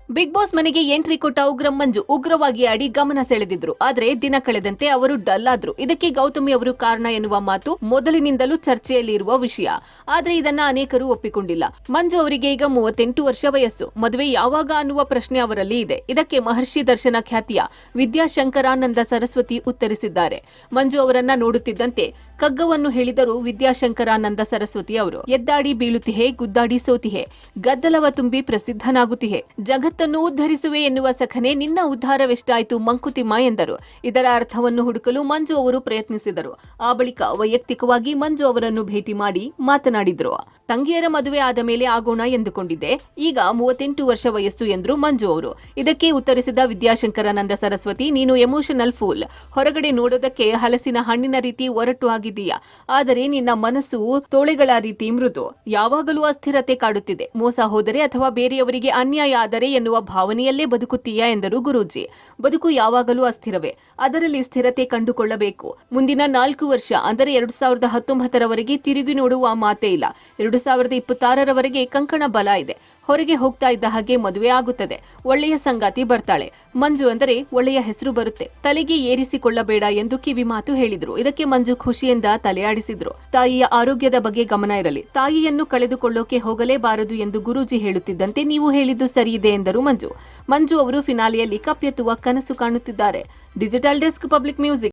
Big boss ಮನೆಗೆ entry ಕೊಟ್ಟ ಉಗ್ರಂ ಮಂಜು ಉಗ್ರವಾಗಿ ಆಡಿ ಗಮನ ಸೆಳೆದಿದ್ರು. ಆದ್ರೆ ದಿನ ಕಳೆದಂತೆ ಅವರು ಡಲ್ ಆದ್ರು. ಇದಕ್ಕೆ ಗೌತಮಿ ಅವರು ಕಾರಣ ಎನ್ನುವ ಮಾತು ಮೊದಲಿನಿಂದಲೂ ಚರ್ಚೆಯಲ್ಲಿ ಇರುವ ವಿಷಯ. ಆದ್ರೆ ಇದನ್ನ ಅನೇಕರು ಒಪ್ಪಿಕೊಂಡಿಲ್ಲ. ಮಂಜು ಅವರಿಗೆ ಈಗ 38 ವರ್ಷ ವಯಸ್ಸು. ಮದುವೆ ಯಾವಾಗ ಅನ್ನುವ ಪ್ರಶ್ನೆ ಅವರಲ್ಲಿ ಇದೆ. ಇದಕ್ಕೆ ಮಹರ್ಷಿ ದರ್ಶನ ಖ್ಯಾತಿಯ ವಿದ್ಯಾಶಂಕರಾನಂದ ಸರಸ್ವತಿ ಉತ್ತರಿಸಿದ್ದಾರೆ. ಮಂಜು ಅವರನ್ನ ನೋಡುತ್ತಿದ್ದಂತೆ ಕಗ್ಗವನ್ನು ಹೇಳಿದರು ವಿದ್ಯಾಶಂಕರಾನಂದ ಸರಸ್ವತಿ ಅವರು. ಎದ್ದಾಡಿ ಬೀಳುತ್ತಿಹೆ, ಗುದ್ದಾಡಿ ಸೋತಿಹೆ, ಗದ್ದಲವ ತುಂಬಿ ಪ್ರಸಿದ್ಧನಾಗುತ್ತಿಹೆ, ಜಗತ್ತನ್ನು ಉದ್ಧರಿಸುವೆ ಎನ್ನುವ ಸಖನೆ ನಿನ್ನ ಉದ್ಧಾರವೆಷ್ಟಾಯ್ತು ಮಂಕುತಿಮ್ಮ ಎಂದರು. ಇದರ ಅರ್ಥವನ್ನು ಹುಡುಕಲು ಮಂಜು ಅವರು ಪ್ರಯತ್ನಿಸಿದರು. ಆ ಬಳಿಕ ವೈಯಕ್ತಿಕವಾಗಿ ಮಂಜು ಅವರನ್ನು ಭೇಟಿ ಮಾಡಿ ಮಾತನಾಡಿದ್ರು. ತಂಗಿಯರ ಮದುವೆ ಆದ ಮೇಲೆ ಆಗೋಣ ಎಂದುಕೊಂಡಿದ್ದೆ. ಈಗ 38 ವರ್ಷ ವಯಸ್ಸು ಎಂದ್ರು ಮಂಜು ಅವರು. ಇದಕ್ಕೆ ಉತ್ತರಿಸಿದ ವಿದ್ಯಾಶಂಕರಾನಂದ ಸರಸ್ವತಿ, ನೀನು ಎಮೋಷನಲ್ ಫೂಲ್. ಹೊರಗಡೆ ನೋಡೋದಕ್ಕೆ ಹಲಸಿನ ಹಣ್ಣಿನ ರೀತಿ ಒರಟು ಆಗಿದ್ದೀಯಾ, ಆದರೆ ನಿನ್ನ ಮನಸ್ಸು ತೋಳೆಗಳ ರೀತಿ ಮೃದು. ಯಾವಾಗಲೂ ಅಸ್ಥಿರತೆ ಕಾಡುತ್ತಿದೆ. ಮೋಸ ಹೋದರೆ ಅಥವಾ ಬೇರೆಯವರಿಗೆ ಅನ್ಯಾಯ ಆದರೆ ಎನ್ನುವ ಭಾವನೆಯಲ್ಲೇ ಬದುಕುತ್ತೀಯಾ ಎಂದರು ಗುರೂಜಿ. ಬದುಕು ಯಾವಾಗಲೂ ಅಸ್ಥಿರವೇ, ಅದರಲ್ಲಿ ಸ್ಥಿರತೆ ಕಂಡುಕೊಳ್ಳಬೇಕು. ಮುಂದಿನ 4 ವರ್ಷ ಅಂದರೆ 2019ರವರೆಗೆ ತಿರುಗಿ ನೋಡುವ ಮಾತೇ ಇಲ್ಲ. 2026ರವರೆಗೆ ಕಂಕಣ ಬಲ ಇದೆ. ಹೊರಗೆ ಹೋಗ್ತಾ ಇದ್ದ ಹಾಗೆ ಮದುವೆ ಆಗುತ್ತದೆ. ಒಳ್ಳೆಯ ಸಂಗಾತಿ ಬರ್ತಾಳೆ. ಮಂಜು ಅಂದರೆ ಒಳ್ಳೆಯ ಹೆಸರು ಬರುತ್ತೆ. ತಲೆಗೆ ಏರಿಸಿಕೊಳ್ಳಬೇಡ ಎಂದು ಕಿವಿ ಮಾತು ಹೇಳಿದ್ರು. ಇದಕ್ಕೆ ಮಂಜು ಖುಷಿಯಿಂದ ತಲೆಯಾಡಿಸಿದ್ರು. ತಾಯಿಯ ಆರೋಗ್ಯದ ಬಗ್ಗೆ ಗಮನ ಇರಲಿ. ತಾಯಿಯನ್ನು ಕಳೆದುಕೊಳ್ಳೋಕೆ ಹೋಗಲೇಬಾರದು ಎಂದು ಗುರೂಜಿ ಹೇಳುತ್ತಿದ್ದಂತೆ ನೀವು ಹೇಳಿದ್ದು ಸರಿಯಿದೆ ಎಂದರು ಮಂಜು. ಮಂಜು ಅವರು ಫಿನಾಲೆಯಲ್ಲಿ ಕಪ್ ಎತ್ತುವ ಕನಸು ಕಾಣುತ್ತಿದ್ದಾರೆ. Digital desk, public music.